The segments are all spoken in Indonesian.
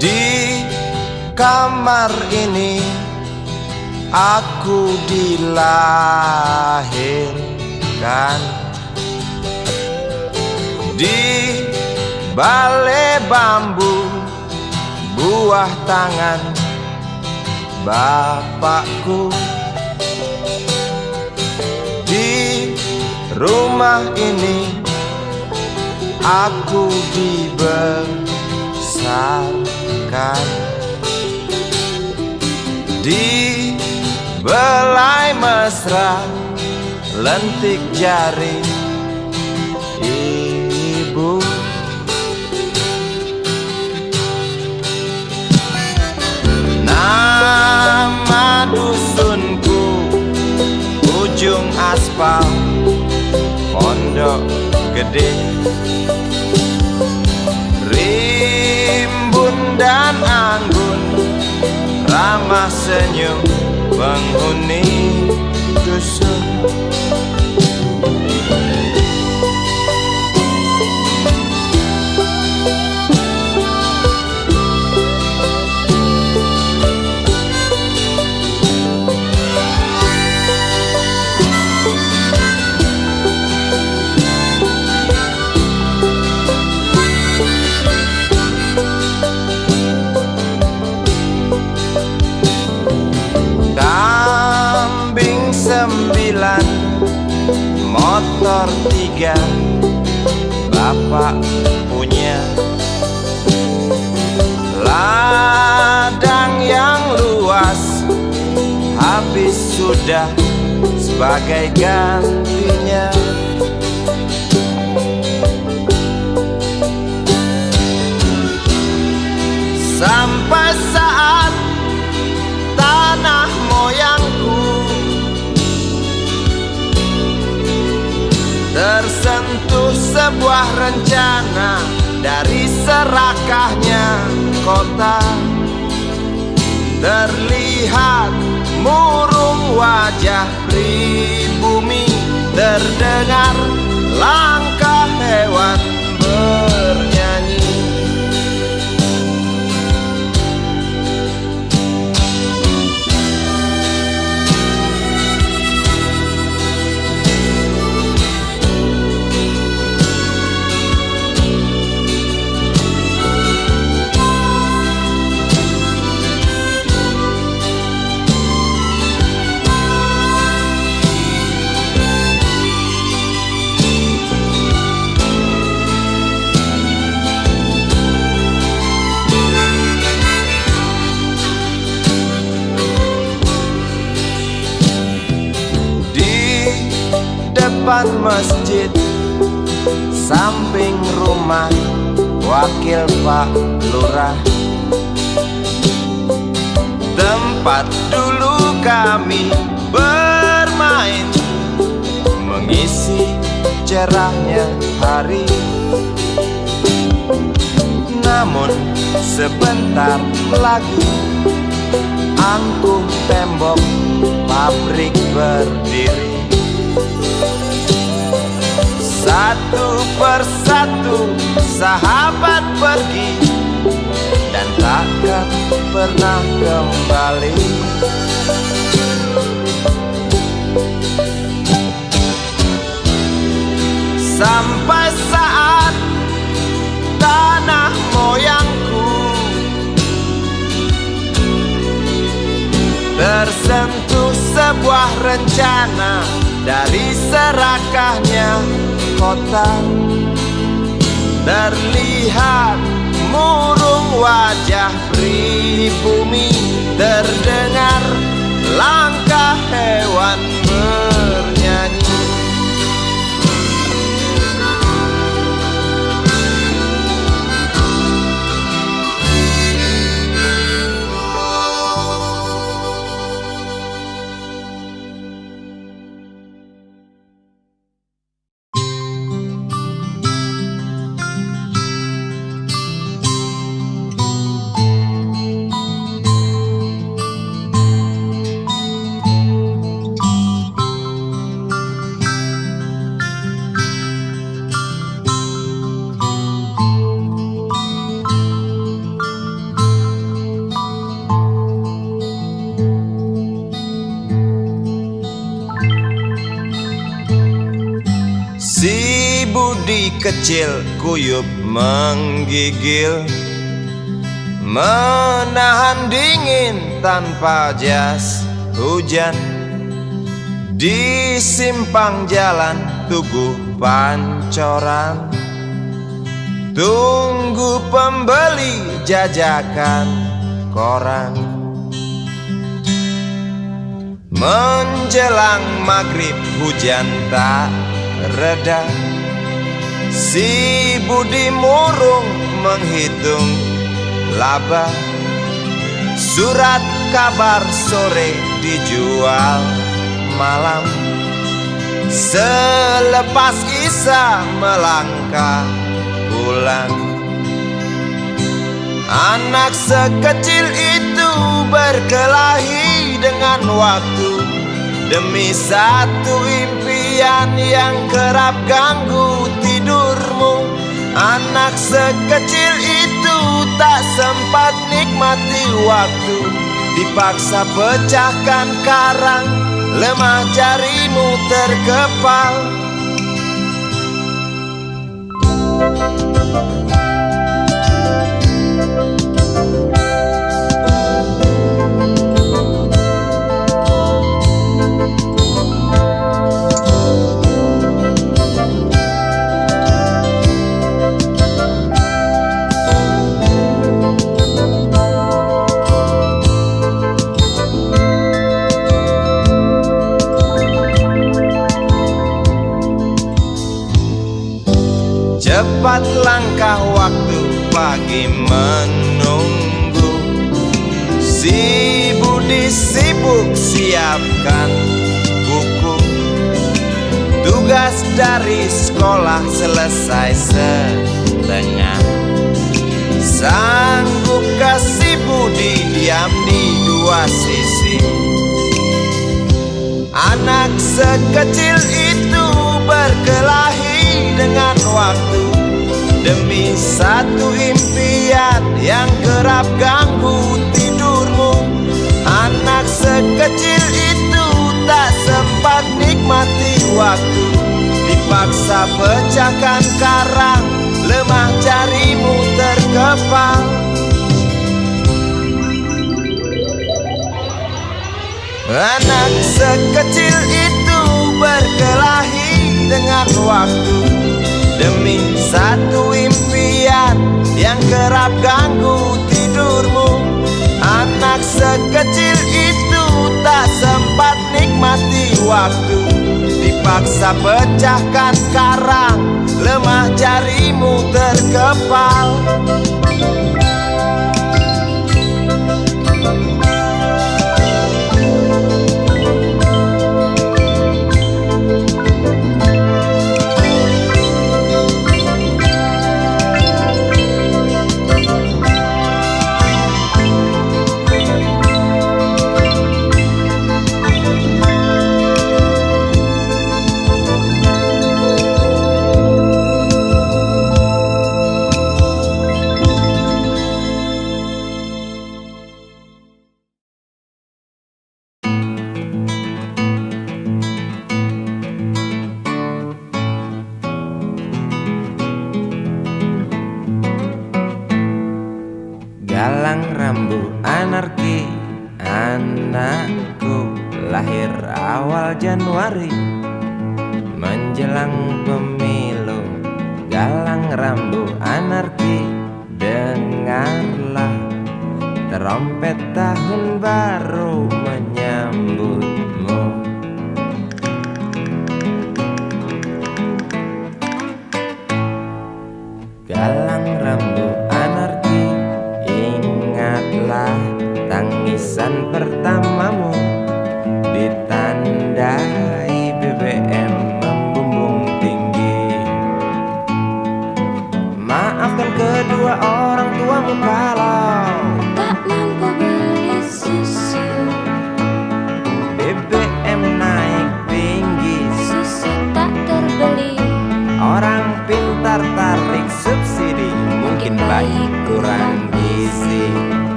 Di kamar ini aku dilahirkan, di balai bambu buah tangan bapakku. Di rumah ini aku dibesarkan, di belai mesra lentik jari ibu. Nama dusunku ujung aspal Pondok Gede. Rimbun dan anggun ramah senyum penghuni dusun. Sembilan, motor 3 bapak punya. Ladang yang luas habis sudah sebagai gantinya. Sampai saat tanah moyangku tersentuh sebuah rencana dari serakahnya kota. Terlihat murung wajah pribumi, terdengar langkah hewan bernyanyi. Depan masjid, samping rumah wakil Pak Lurah, tempat dulu kami bermain, mengisi cerahnya hari. Namun sebentar lagi angkuh tembok pabrik berdiri. Satu persatu sahabat pergi dan takkan pernah kembali. Sampai saat tanah moyangku tersentuh sebuah rencana dari serakahnya kota. Terlihat murung wajah pribumi, terdengar langkah hewan bernyanyi. kecil kuyup menggigil, menahan dingin tanpa jas hujan. Di simpang jalan Tugu Pancoran, tunggu pembeli jajakan koran. Menjelang maghrib hujan tak reda, si Budi murung menghitung laba. Surat kabar sore dijual malam. Selepas Isya melangkah pulang. Anak sekecil itu berkelahi dengan waktu demi satu impian yang kerap ganggu tidurmu. Anak sekecil itu tak sempat nikmati waktu, dipaksa pecahkan karang, lemah jarimu terkepal. Cepat langkah waktu, pagi menunggu. Si Budi sibuk siapkan buku. Tugas dari sekolah selesai setengah. Sanggupkah si Budi diam di dua sisi? Anak sekecil itu berkelahi dengan waktu demi satu impian yang kerap ganggu tidurmu. Anak sekecil itu tak sempat nikmati waktu, dipaksa pecahkan karang, lemah jarimu terkepal. Anak sekecil itu berkelahi dengan waktu demi satu impian yang kerap ganggu tidurmu. Anak sekecil itu tak sempat nikmati waktu, dipaksa pecahkan karang, lemah jarimu terkepal. Galang rambu anarki, anakku lahir awal Januari menjelang pemilu. Galang rambu anarki, dengarlah trompet tahun baru menyambutmu. Galang rambu anarki, ingatlah tangisan pertamamu ditandai BBM membumbung tinggi. Maafkan kedua orang tuamu kalau tak mampu beli susu. BBM naik tinggi, Susu tak terbeli. orang pintar tarik subsidi, mungkin baik kurang gizi.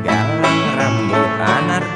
Galang rambu anarki,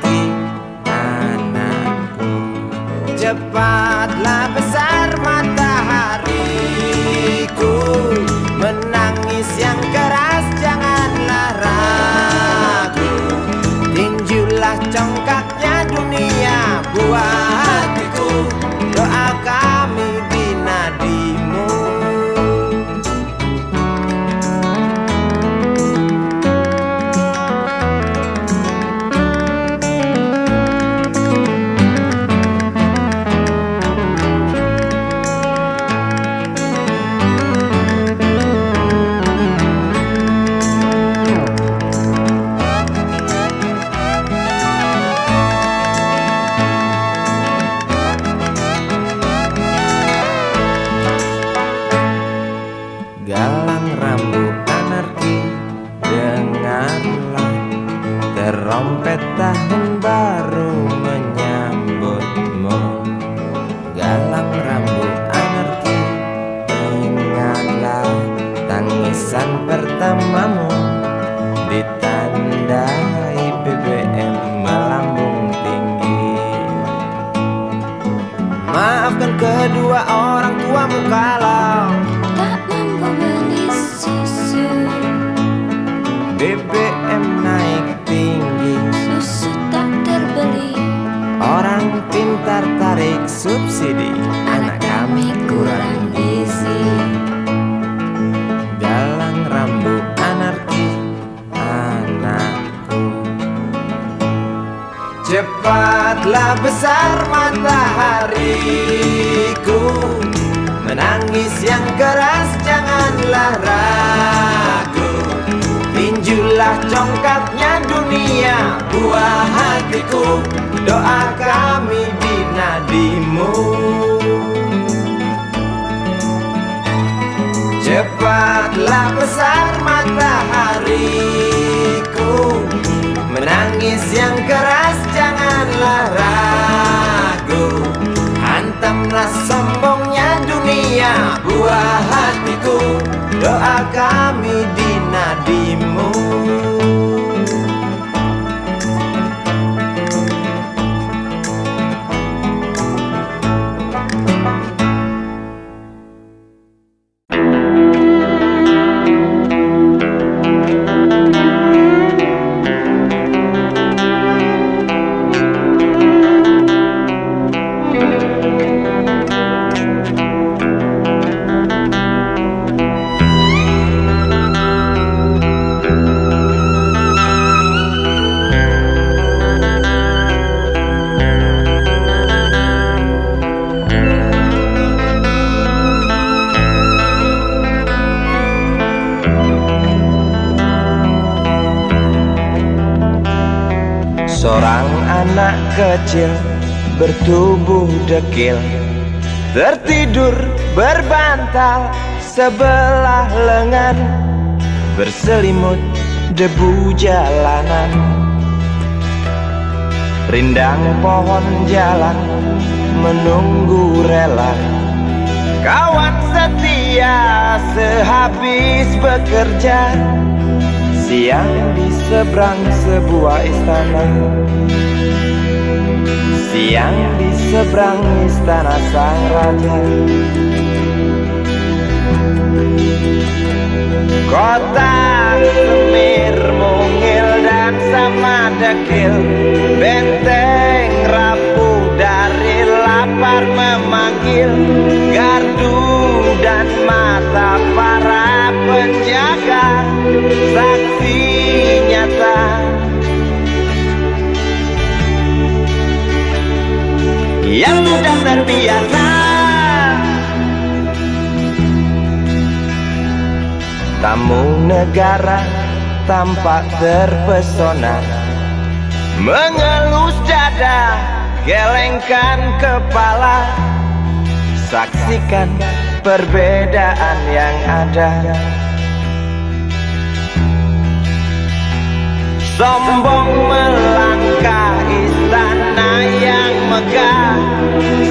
dengarlah terompet tahun baru menyambutmu. Galang rambut anarki, ingatlah tangisan pertamamu. Ditandai BBM melambung tinggi. Maafkan kedua orang tuamu kalau tak mampu beli susu. BBM naik tinggi, Susu tak terbeli. orang pintar tarik subsidi, anak kami kurang gizi. Galang rambut anarki, anakku. Cepatlah besar matahariku, menangis yang keras janganlah ragu. Tinjulah congkaknya dunia, buah hatiku. Doa kami di nadimu. Cepatlah besar matahariku, menangis yang keras janganlah ragu. Hantamlah sombongnya dunia, buah hatiku. Doa kami di nadimu. Seorang anak kecil bertubuh dekil, tertidur berbantal sebelah lengan, berselimut debu jalanan. Rindang pohon jalan menunggu rela, kawan setia sehabis bekerja. Siang di seberang sebuah istana, siang di seberang istana sang raja. Kota Semir mungil dan sama dekil, benteng rapuh dari lapar memanggil. Gardu dan mata para penjaga, saksi nyata. Yang sudah terbiasa tamu negara tampak terpesona, mengelus dada, gelengkan kepala. Saksikan perbedaan yang ada. Sombong melangkah istana yang megah,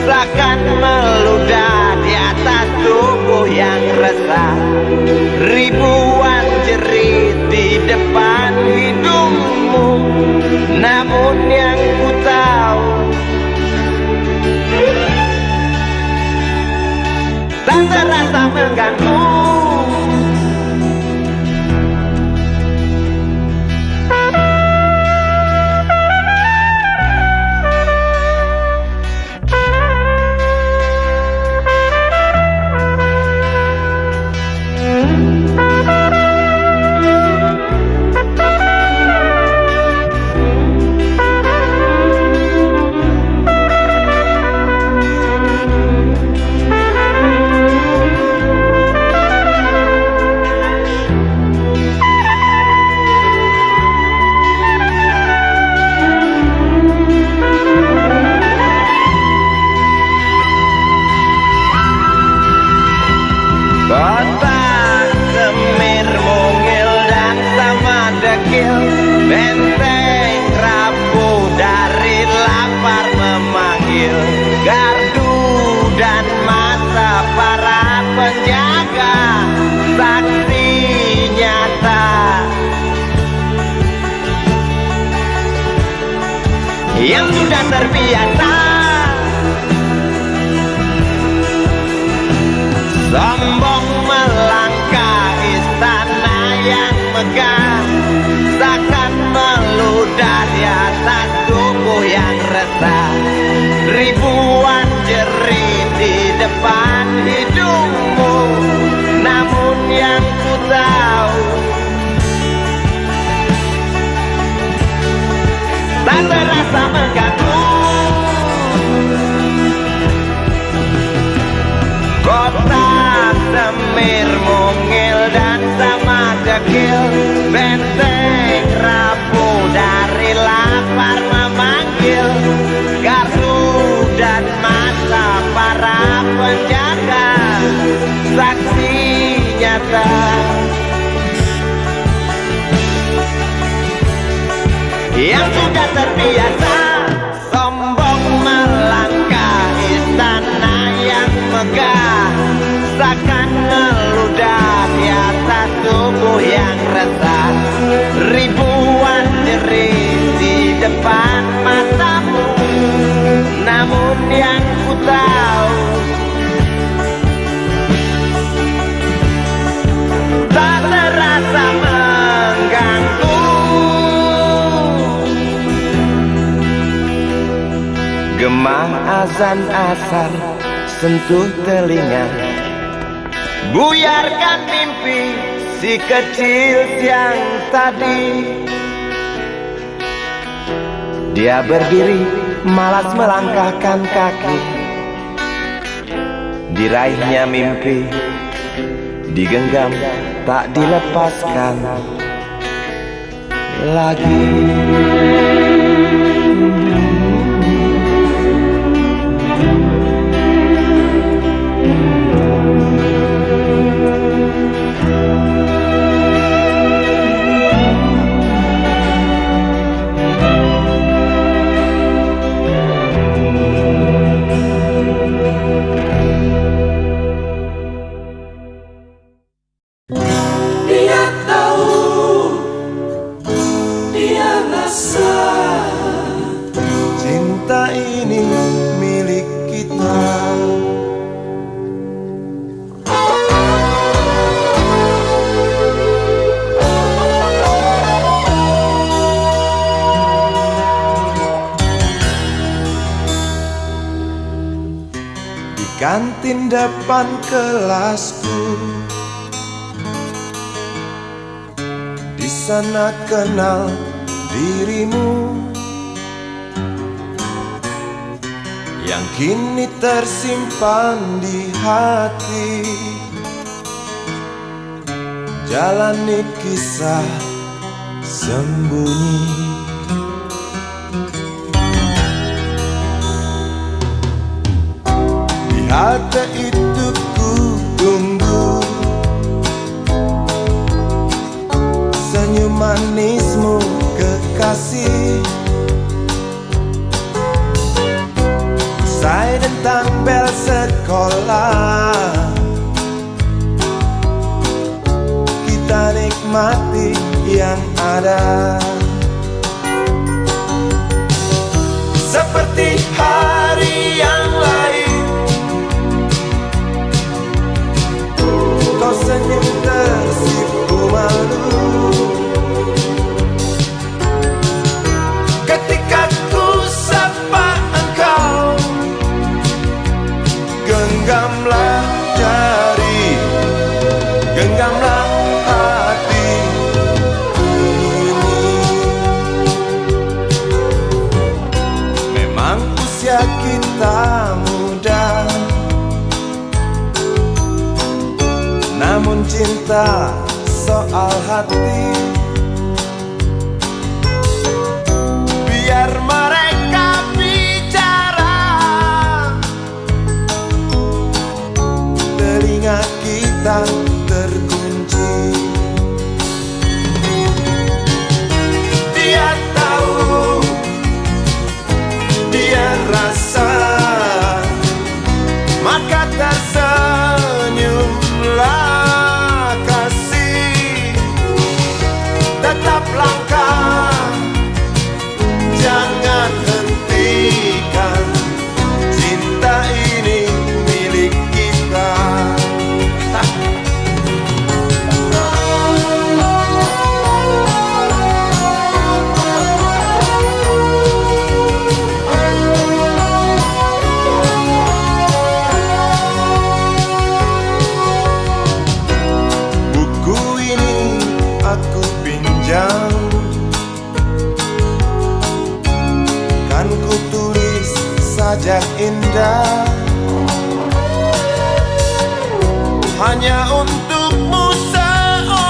seakan meludah di atas tubuh yang resah. Ribuan jerit di depan hidungmu, namun yang ku tahu tak terasa mengganggu. yang sudah terbiasa sombong melangkah istana yang megah, takkan meludah di atas tubuh yang resah. Ribuan jerit di depan hidungmu, namun yang ku tahu tak terasa mengganggu. Kota Semir mungil dan sama dekil, benteng rapuh dari lapar memanggil. Gardu dan mata para penjaga, saksi nyata yang sudah terbiasa sombong melangkah istana yang megah, takkan meludah di atas tubuh yang resah. Ribuan jerit di depan matamu, namun yang ku tahu tak terasa mengganggu. Gemah azan asar sentuh telinga, buyarkan mimpi si kecil siang tadi. dia berdiri malas melangkahkan kaki. Diraihnya mimpi, digenggam tak dilepaskan lagi. Cinta ini milik kita. Di kantin depan kelasku, di sana kenal dirimu yang kini tersimpan di hati. Jalani kisah sembunyi, di halte itu ku tunggu senyum manismu kekasih. Usai tentang bel sekolah, kita nikmati yang ada. Seperti hari yang lain, kau senyum tersipu malu ketika ku sapa engkau. Genggamlah jari, genggamlah hati ini. Memang usia kita muda, namun cinta soal hati. Biar mereka bicara, telinga kita terkunci. Dia tahu, dia rasa, maka tersenyumlah kasih. panjang kan ku tulis sajak indah hanya untukmu seorang,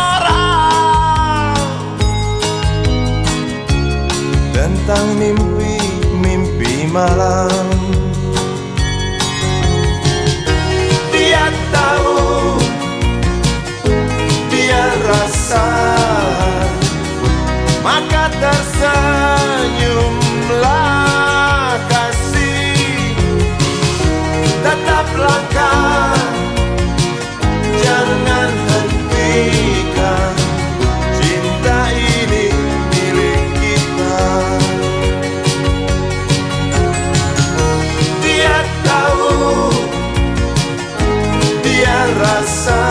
tentang mimpi-mimpi malam. Dia tahu, dia rasa, maka tersenyumlah kasih. Tetap langkah, jangan hentikan, cinta ini milik kita. Dia tahu, dia rasa,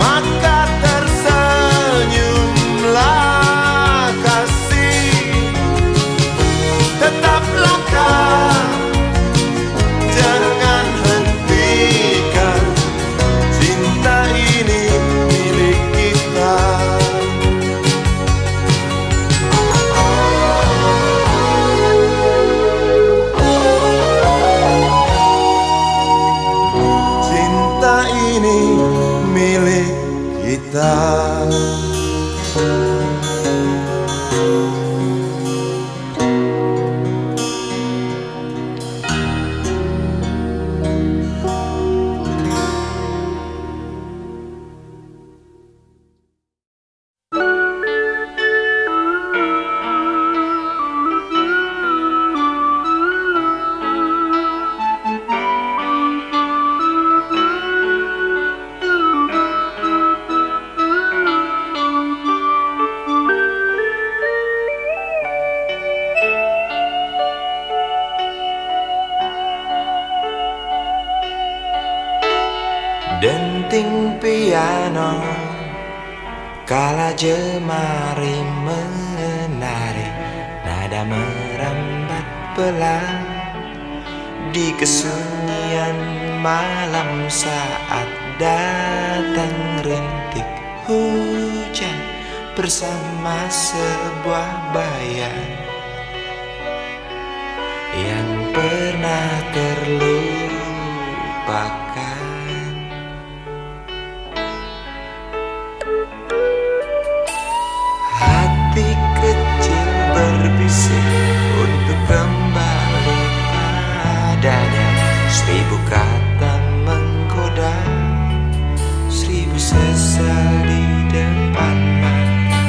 maka tersenyumlah kasih. Tetap langkah, jangan hentikan, cinta ini milik kita. Cinta ini milik kita. Denting piano kala jemari menari, nada merambat pelan di kesunyian malam saat datang rintik hujan bersama sebuah bayang yang pernah terlupakan. Hati kecil berbisik untuk kembali padanya. 1000 kata menggoda, 1000 sesal di depan mata,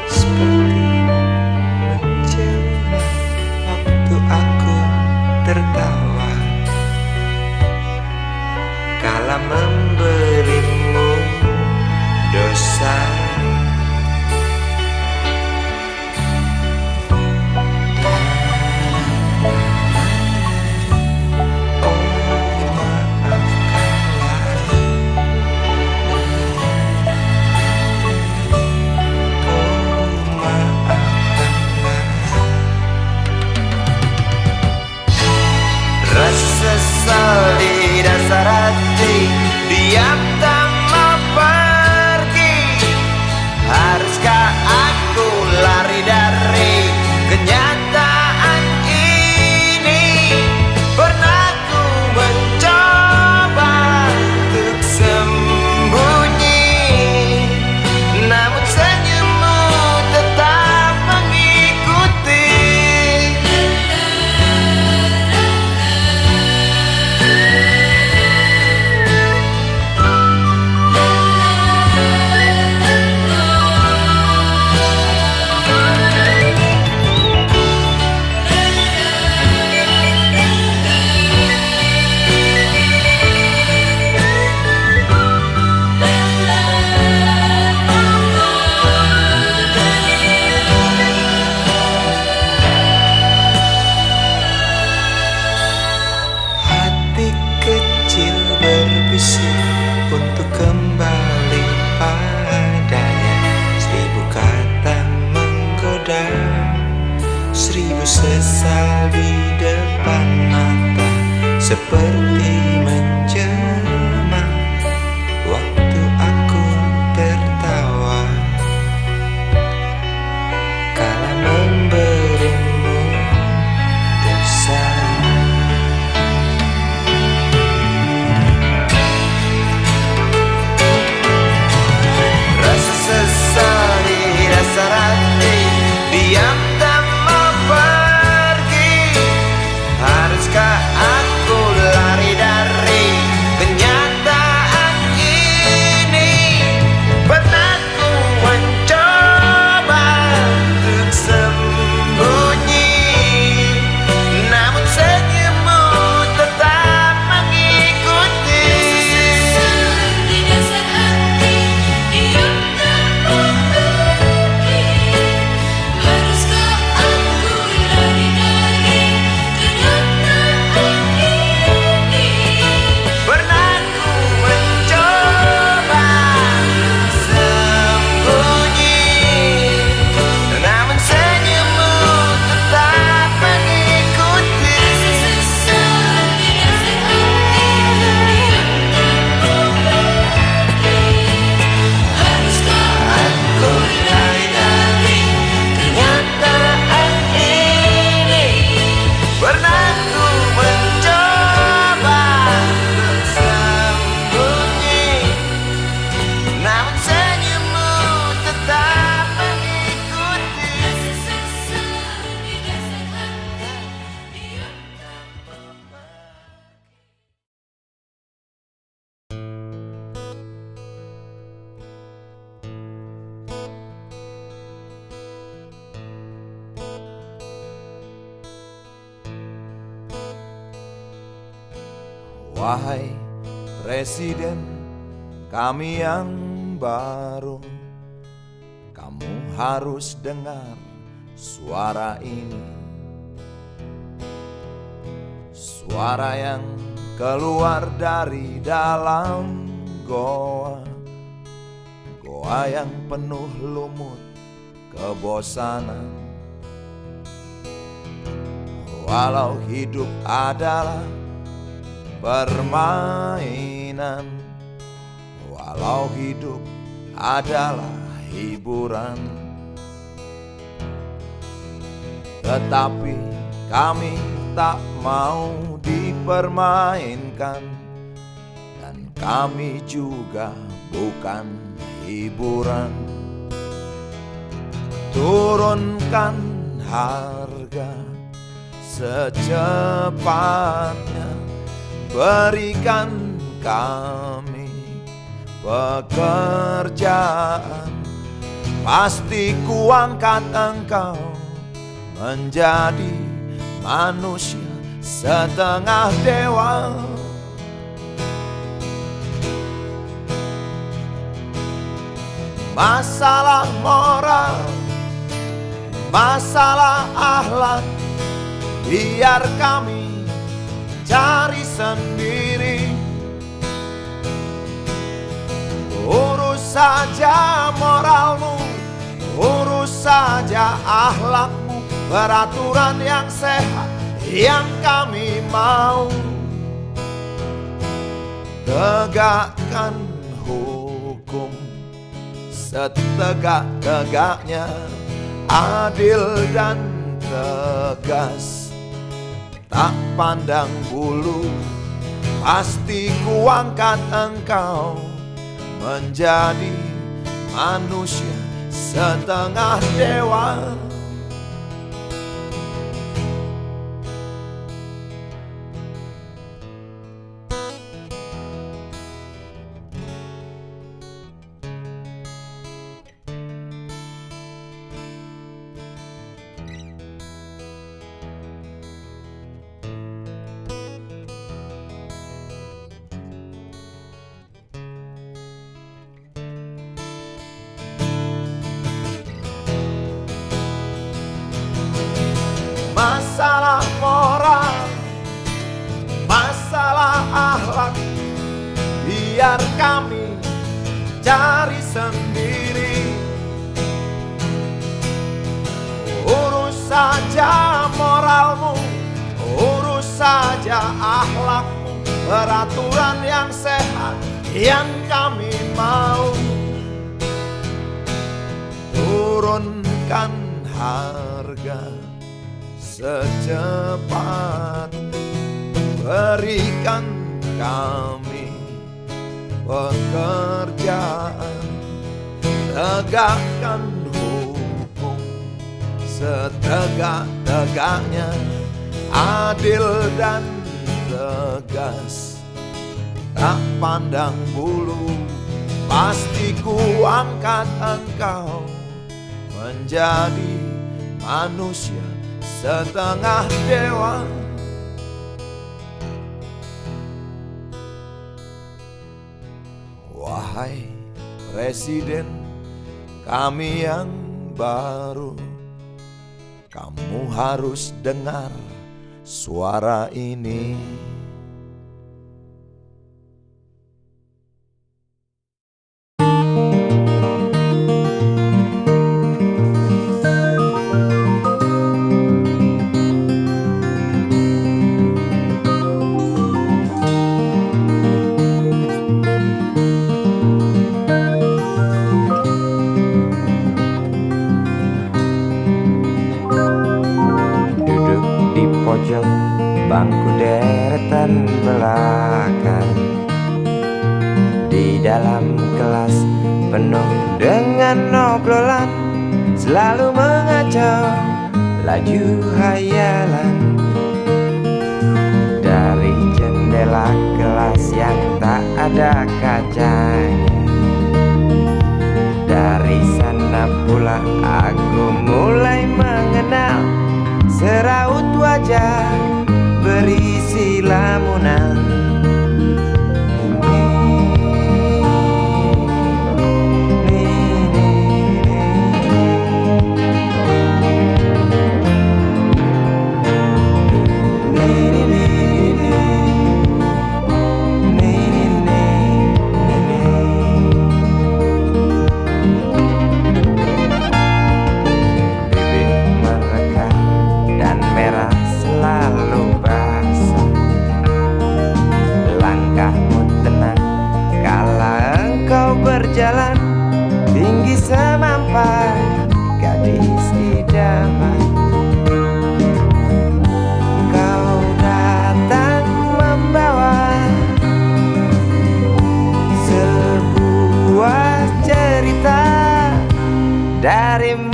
seperti menjelma waktu aku tertawa. Wahai Presiden kami yang baru, kamu harus dengar suara ini. Suara yang keluar dari dalam goa, goa yang penuh lumut kebosanan. Walau hidup adalah permainan, walau hidup adalah hiburan, tetapi kami tak mau dipermainkan, dan kami juga bukan hiburan. Turunkan harga secepatnya, berikan kami pekerjaan, pasti kuangkat engkau menjadi manusia setengah dewa. Masalah moral, masalah akhlak, biar kami cari sendiri. Urus saja moralmu, urus saja akhlakmu, peraturan yang sehat yang kami mau. Tegakkan hukum setegak-tegaknya, adil dan tegas, tak pandang bulu, pasti kuangkat engkau menjadi manusia setengah dewa. Masalah moral, masalah akhlak, biar kami cari sendiri. Urus saja moralmu, urus saja akhlakmu, peraturan yang sehat yang kami mau. Turunkan harga secepat, berikan kami pekerjaan, tegakkan hukum setegak-tegaknya, adil dan tegas, tak pandang bulu, pasti kuangkat engkau menjadi manusia setengah dewa. Wahai Presiden kami yang baru, kamu harus dengar suara ini. Pojok bangku deretan belakang, di dalam kelas penuh dengan obrolan, selalu mengacau laju hayalan. Dari jendela kelas yang tak ada kacanya, dari sana pula aku mulai mengenal seraut wajah berisi lamunan.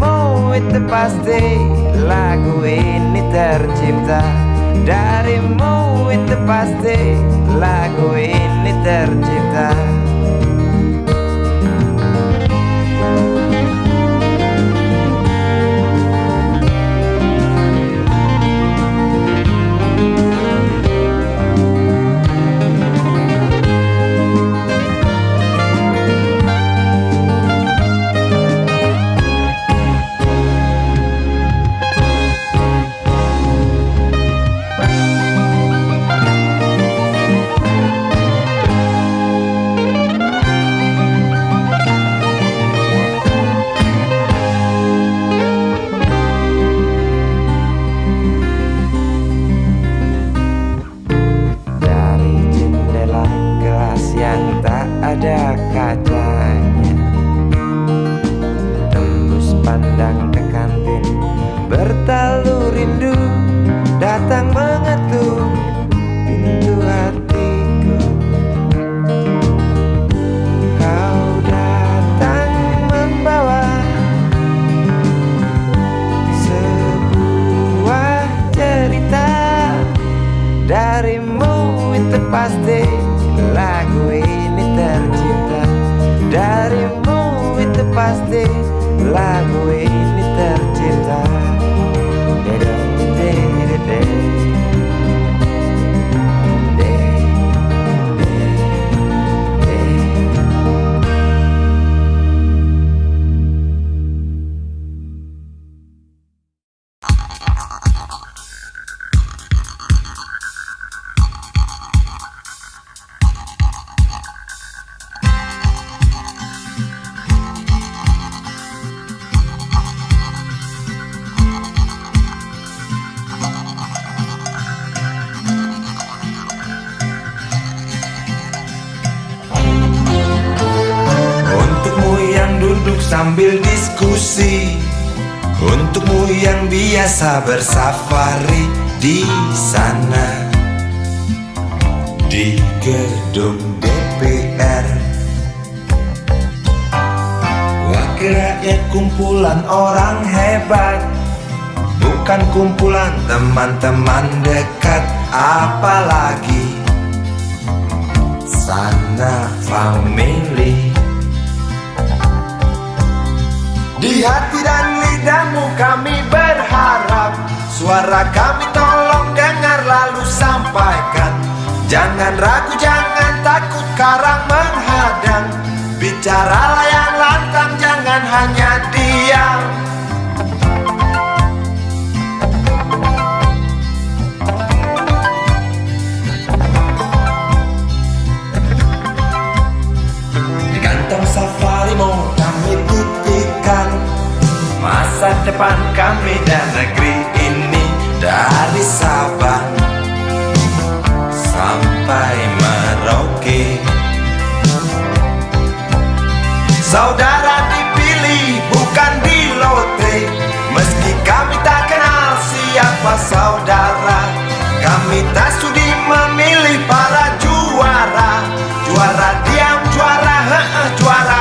Darimu itu pasti lagu ini tercipta. Darimu itu pasti lagu ini tercipta. Ada kacanya, tembus pandang ke kantin, bertalu rindu datang mengetuk pintu hatiku. Kau datang membawa sebuah cerita. Darimu itu pasti lagu ini tercipta. Darimu itu pasti lagu ini tercipta. Sambil diskusi, untukmu yang biasa bersafari di sana, di gedung DPR. Wakil rakyat kumpulan orang hebat, bukan kumpulan teman-teman dekat. Apalagi sana family. Di hati dan lidahmu kami berharap, suara kami tolong dengar lalu sampaikan. Jangan ragu, jangan takut karang menghadang. Bicaralah yang lantang, jangan hanya diam. Di kantong safarimu kami titipkan masa depan kami dan negeri ini, dari Sabang sampai Merauke. Saudara dipilih bukan di lotre, meski kami tak kenal siapa saudara. Kami tak sudi memilih para juara. Juara diam, juara juara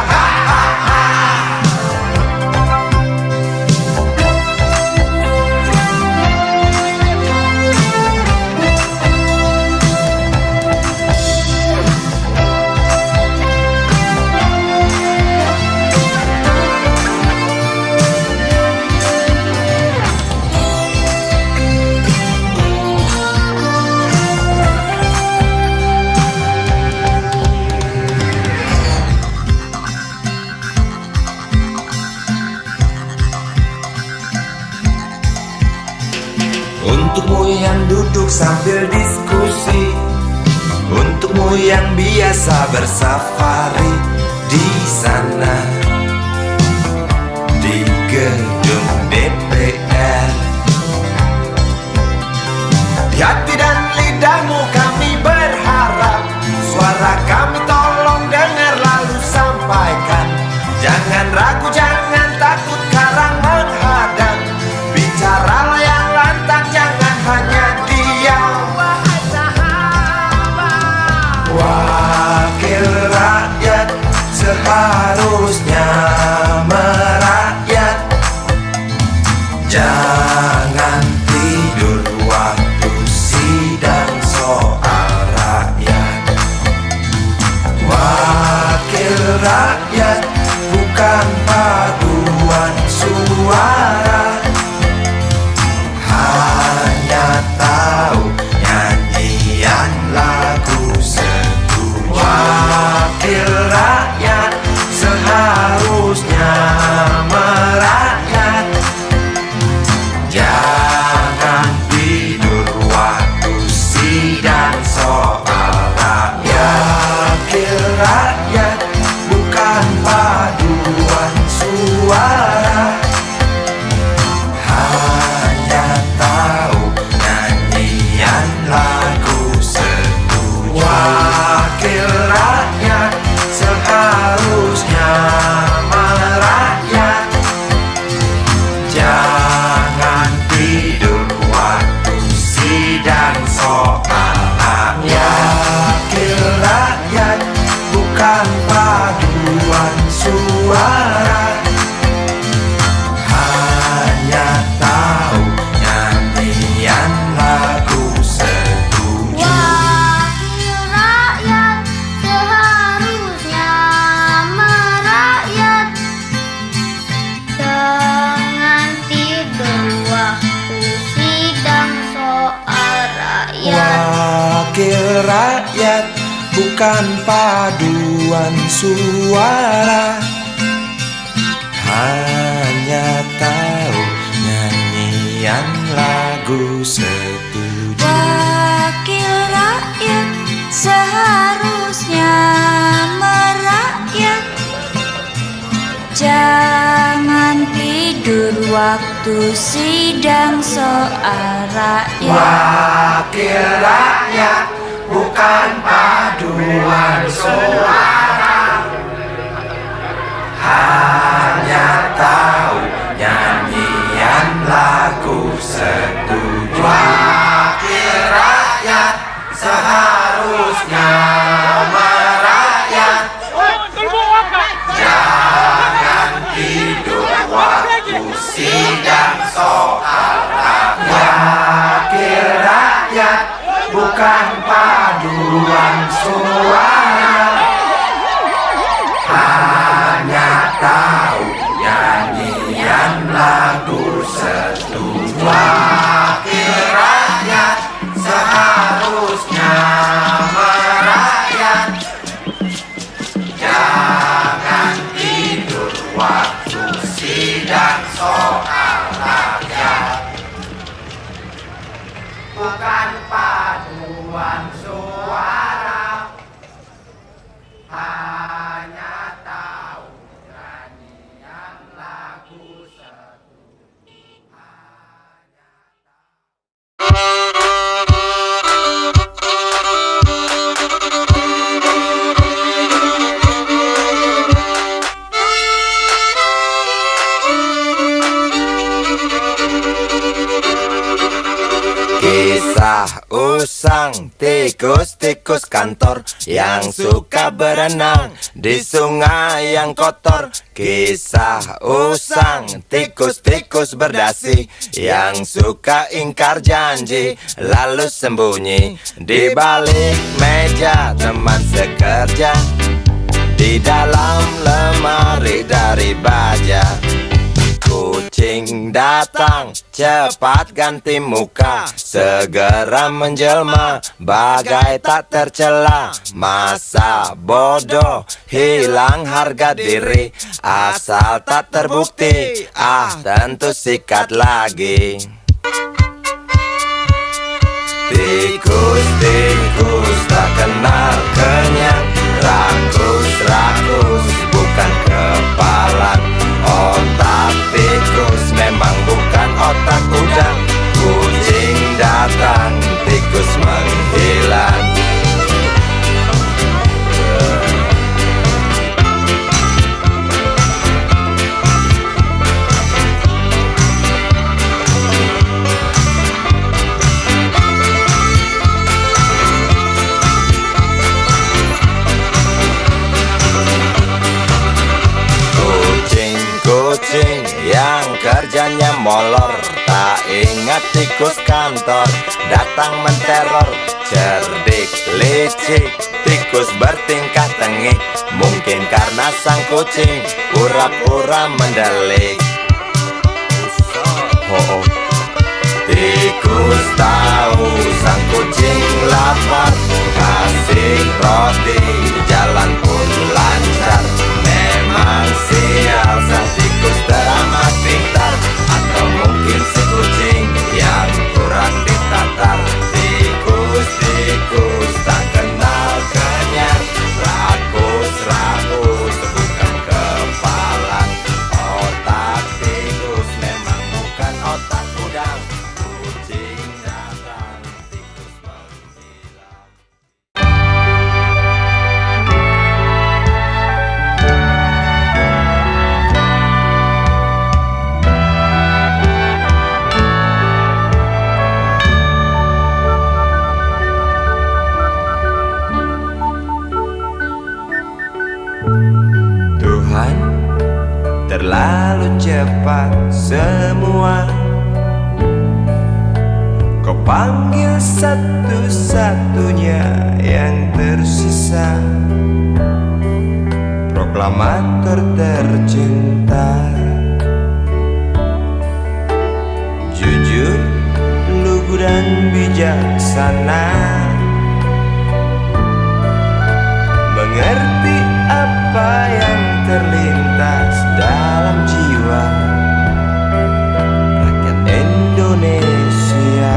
untukmu yang duduk sambil diskusi, untukmu yang biasa bersafari di sana, di gedung DPR. Di hati dan lidahmu kami berharap, suara kami tolong dengar lalu sampaikan. Jangan ragu, jangan takut karang menghadang. Bicaralah yang lantang, jangan hanya diam. Wahai sahabat, wakil rakyat seharusnya Jangan tidur waktu sidang soal rakyat. Wakil rakyat bukan paduan suara, hanya tahu nyanyian lagu setuju. Wakil rakyat seharusnya merakyat. Jangan tidur waktu sidang soal rakyat. Wakil rakyat bukan paduan suara, hanya tahu nyanyian lagu setuju. Wakil rakyat seharusnya merakyat. Jangan tidur waktu sidang soal rakyat. Wakil rakyat bukan paduan suara, hanya tahu nyanyian lagu setuju. Wakil rakyat seharusnya merakyat. Jangan tidur waktu sidang soal rakyat. Wakil rakyat bukan paduan suara, hanya tahu nyanyian lagu setuju. Wakil rakyat seharusnya merakyat. Jangan tidur waktu sidang soal rakyat. Wakil rakyat bukan paduan suara, hanya tahu nyanyian lagu setuju. Wakil rakyat seharusnya merakyat. Jangan tidur waktu sidang soal rakyat. Wakil rakyat bukan paduan suara, hanya tahu nyanyian lagu setuju. Wakil rakyat seharusnya merakyat. Jangan tidur waktu sidang soal rakyat. Bukan paduan suara, hanya tahu nyanyian lagu setuju. Kisah usang tikus-tikus kantor yang suka berenang di sungai yang kotor. Kisah usang tikus-tikus berdasi yang suka ingkar janji lalu sembunyi di balik meja teman sekerja, di dalam lemari dari baja. Kucing datang, cepat ganti muka, segera menjelma, bagai tak tercela. Masa bodoh, hilang harga diri, asal tak terbukti, tentu sikat lagi. Tikus-tikus tak kenal kenyang, rakus-rakus bukan kepalan. Otak tikus memang bukan otak udang. Kucing datang, tikus menghilang. molor. Tak ingat tikus kantor datang menteror. Cerdik, licik, tikus bertingkah tengik. Mungkin karena sang kucing pura-pura mendelik. Tikus tahu sang kucing lapar, kasih roti, jalan pun lancar. Memang sial sang tikus teramat pintar, atau mungkin si kucing yang kurang ditatar. Tikus tak kenal kenyang, rakus bukan kepalang. Otak tikus memang bukan otak udang. Kucing datang, tikus menghilang. Tuhan, terlalu cepat semua. Kau panggil satu-satunya yang tersisa, proklamator tercinta. Jujur, lugu dan bijaksana, mengerti apa yang terlintas dalam jiwa rakyat Indonesia.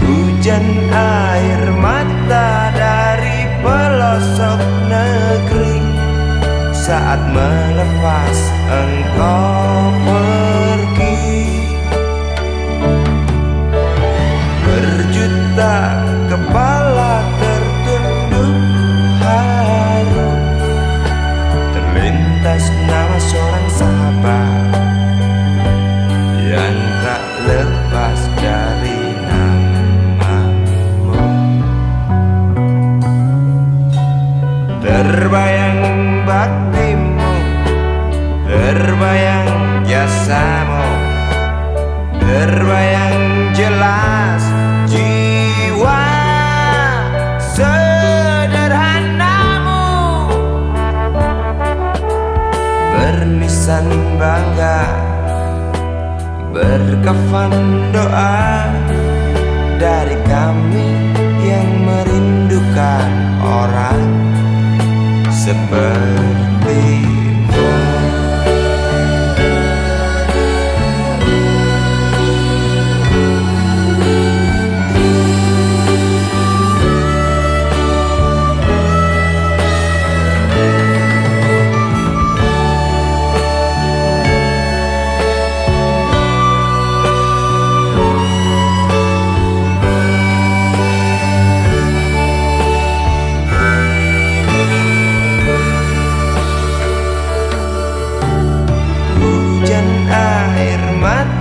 Hujan air mata dari pelosok negeri saat melepas engkau pergi. Berjuta kepala tertunduk haru, terlintas nama seorang sahabat yang tak lepas dari namamu. Terbayang baktimu, terbayang jasamu, terbayang jelas jiwa sederhanamu. Bernisan bangga, berkafan doa dari kami yang merindukan orang sepertimu.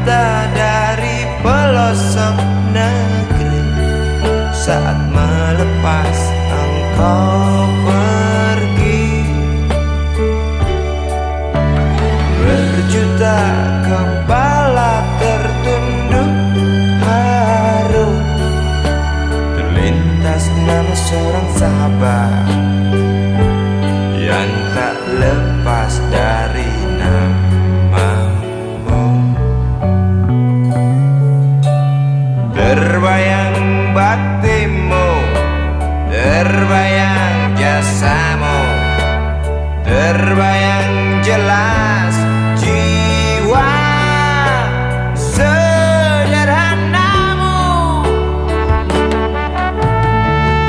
Dari pelosok negeri saat melepas engkau pergi. Berjuta kepala tertunduk haru, terlintas nama seorang sahabat yang tak lepas dari namamu. Terbayang baktimu, terbayang jasamu, terbayang jelas jiwa sederhanamu.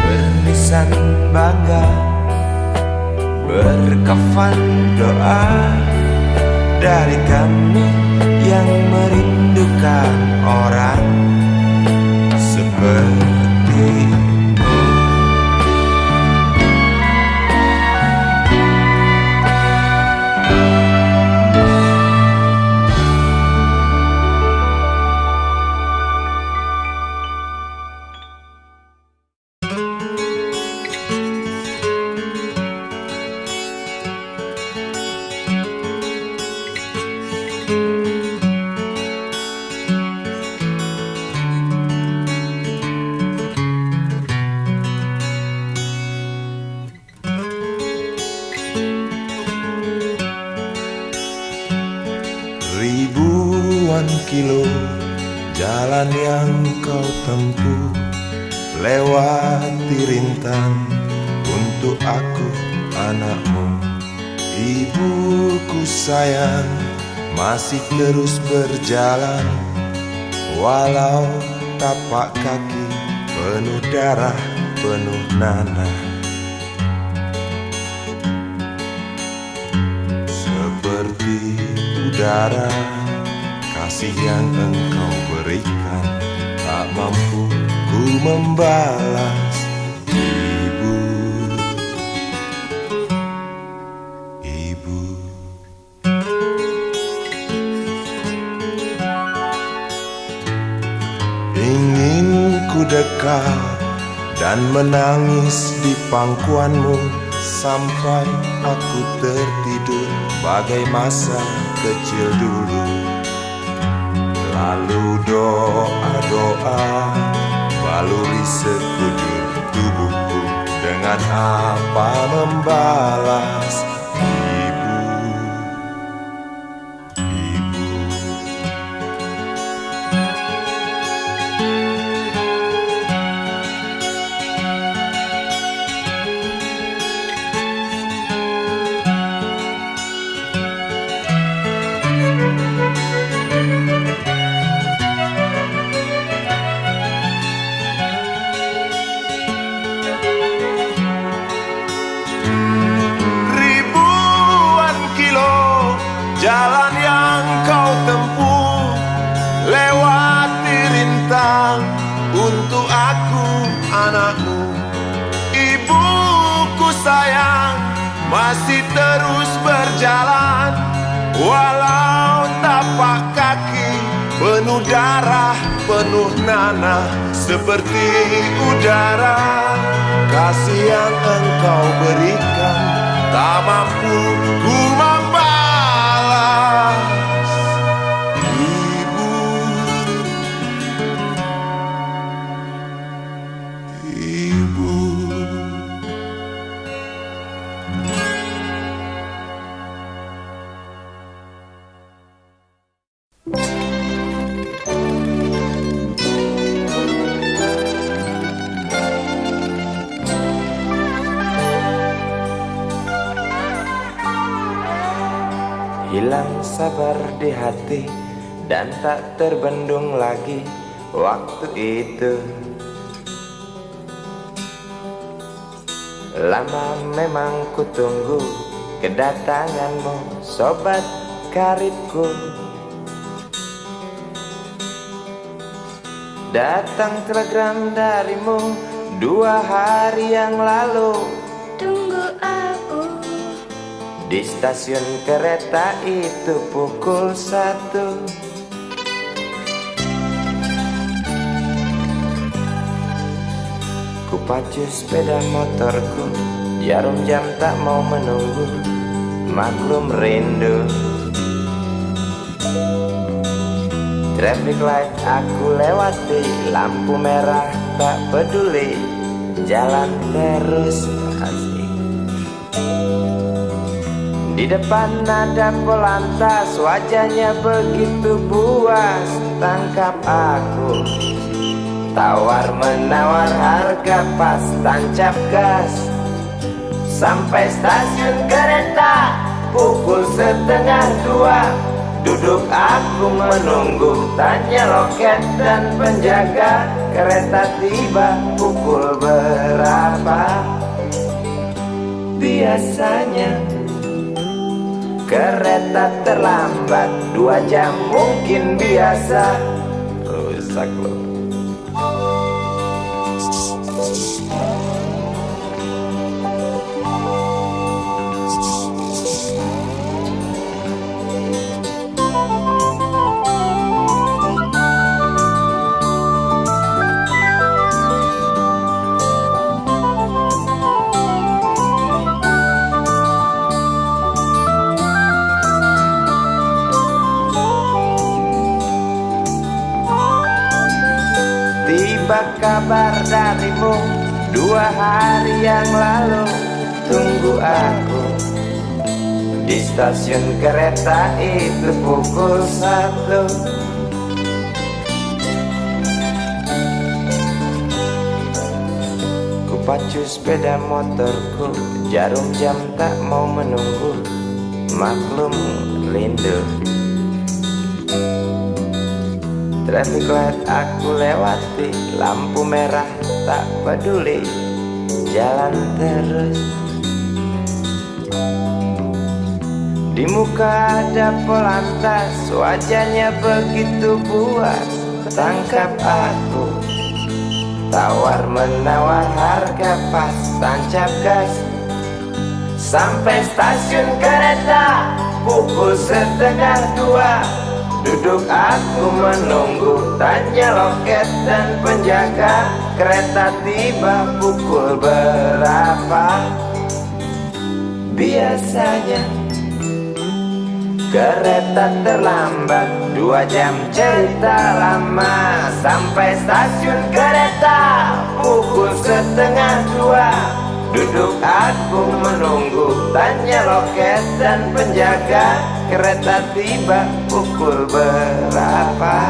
Bernisan bangga, berkafan doa dari kami yang merindukan orang sepertimu. Ribuan kilo jalan yang kau tempuh, lewati rintang untuk aku anakmu. Ibuku sayang masih terus berjalan, walau tapak kaki penuh darah, penuh nanah. Seperti udara, kasih yang engkau berikan tak mampu ku membalas. Ibu, ibu. Ingin ku dekat dan menangis di pangkuanmu sampai aku tertidur bagai masa kecil dulu. Lalu doa-doa baluri sekujur tubuhku, dengan apa membalas. Ibu, ibu. Jalan yang kau tempuh, lewati rintang untuk aku anakmu. Ibuku sayang masih terus berjalan, walau tapak kaki penuh darah, penuh nanah. Seperti udara, kasih yang engkau berikan tak mampu ku membalas. Ibu, ibu. Hilang sabar di hati dan tak terbendung lagi waktu itu. Lama memang ku tunggu kedatanganmu, sobat karibku. Datang telegram darimu 2 hari yang lalu. Tunggu aku Di stasiun kereta itu pukul 1. Ku pacu sepeda motorku, jarum jam tak mau menunggu, maklum rindu. Traffic light aku lewati, lampu merah tak peduli, jalan terus asik. Di depan ada polantas, wajahnya begitu buas, tangkap aku. Tawar menawar harga pas, tancap gas. Sampai stasiun kereta pukul 1:30. Duduk aku menunggu, tanya loket dan penjaga, kereta tiba pukul berapa? Biasanya kereta terlambat 2 jam mungkin biasa. Rusak loh. Tiba kabar darimu 2 hari yang lalu. Tunggu aku Di stasiun kereta itu pukul 1. Ku pacu sepeda motorku, jarum jam tak mau menunggu. Maklum rindu. Traffic light aku lewati, lampu merah tak peduli, jalan terus. Di muka ada polantas, wajahnya begitu buas. Tangkap aku, tawar menawar harga pas, tancap gas. Sampai stasiun kereta pukul 1:30. Duduk aku menunggu, tanya loket dan penjaga. Kereta tiba pukul berapa? Biasanya kereta terlambat 2 jam, cerita lama. Sampai stasiun kereta pukul 1:30. Duduk aku menunggu, tanya loket dan penjaga. Kereta tiba pukul berapa?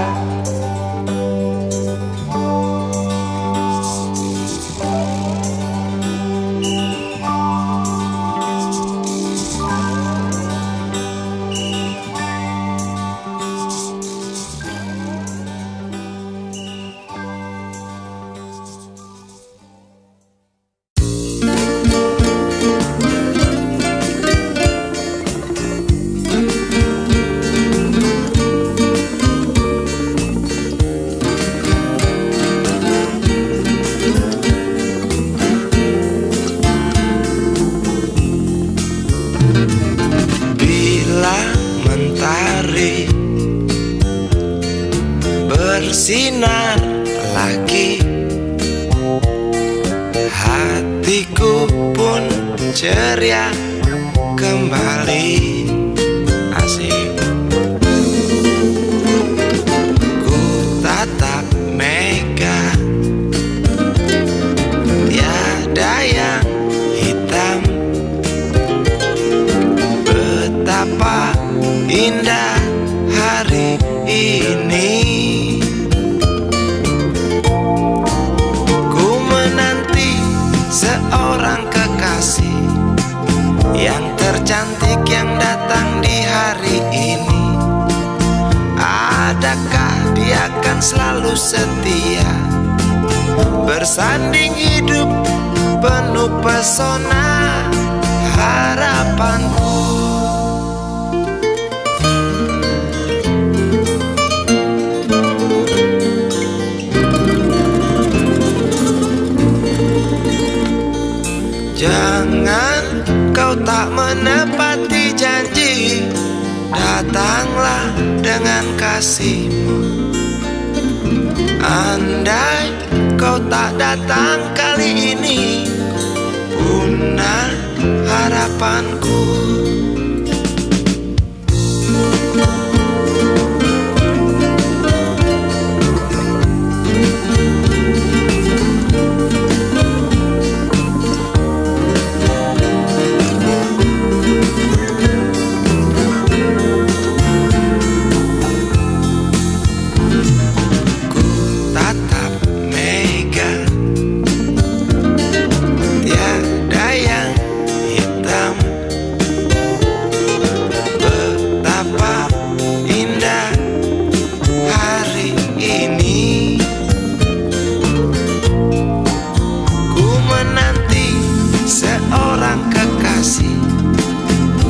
Bersinar lagi, hatiku pun ceria kembali. Asik. Ku tatap mega, tiada yang hitam. Betapa indah hari ini. Seorang kekasih yang tercantik yang datang di hari ini. Adakah dia akan selalu setia, bersanding hidup penuh pesona harapanku. Jangan kau tak menepati janji, datanglah dengan kasihmu. Andai kau tak datang kali ini, punah harapanku.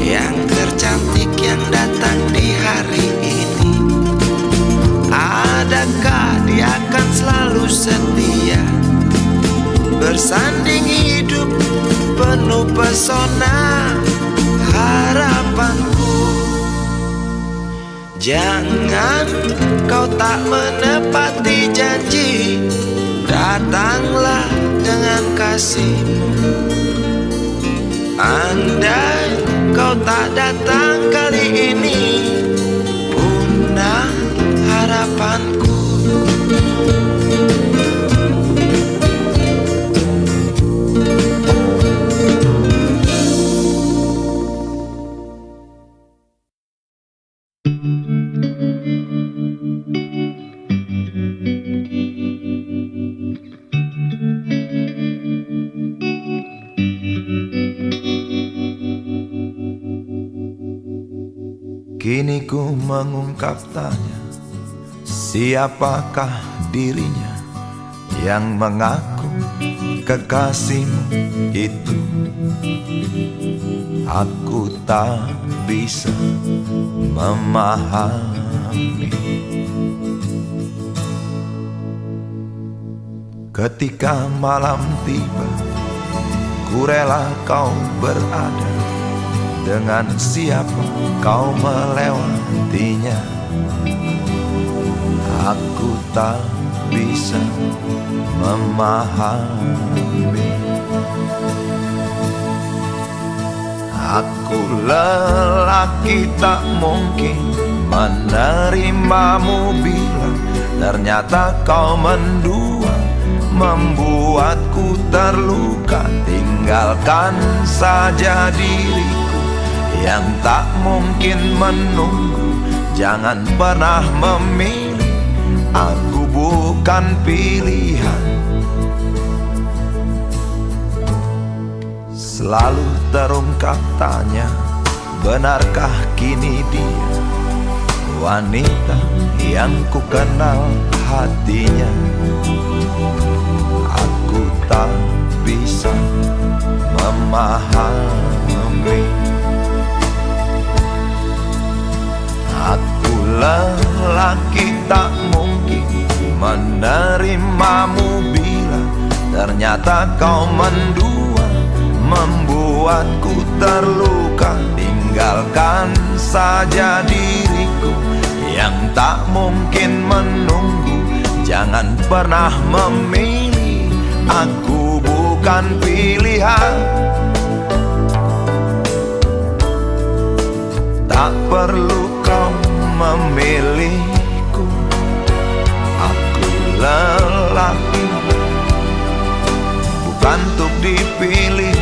Yang tercantik yang datang di hari ini. Adakah dia akan selalu setia, bersanding hidup penuh pesona harapanku. Jangan kau tak menepati janji, datanglah dengan kasihmu. Andai kau tak datang kali ini, punah harapanku. Kini ku mengungkap tanya, siapakah dirinya yang mengaku kekasihmu itu? Aku tak bisa memahami. Ketika malam tiba, ku rela kau berada. Dengan siapa kau melewatinya? Aku tak bisa memahami. Aku lelaki tak mungkin menerimamu bila ternyata kau mendua, membuatku terluka. Tinggalkan saja diriku yang tak mungkin menunggu. Jangan pernah memilih, aku bukan pilihan. Selalu terungkap tanya, benarkah kini dia wanita yang ku kenal hatinya? Aku tak bisa memahami. Aku lelaki tak mungkin menerimamu bila ternyata kau mendua, membuatku terluka. Tinggalkan saja diriku yang tak mungkin menunggu. Jangan pernah memilih, aku bukan pilihan. Tak perlu kau memilihku, aku lelaki bukan untuk dipilih.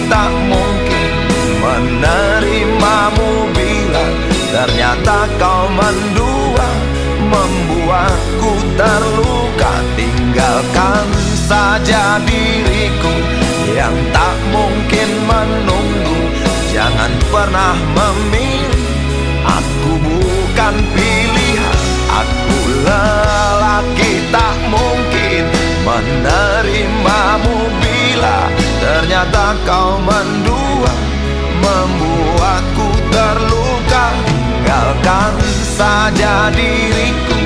Tak mungkin menerimamu bila ternyata kau mendua, membuatku terluka. Tinggalkan saja diriku yang tak mungkin menunggu. Jangan pernah memilih, aku bukan pilihan. Aku lelaki tak mungkin menerimamu bila ternyata kau mendua, membuatku terluka. Tinggalkan saja diriku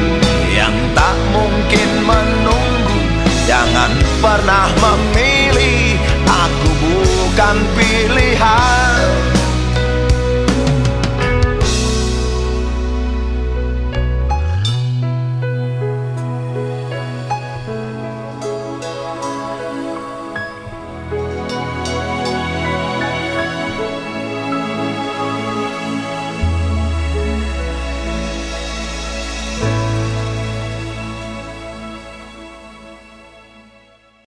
yang tak mungkin menunggu. Jangan pernah memilih, aku bukan pilihan.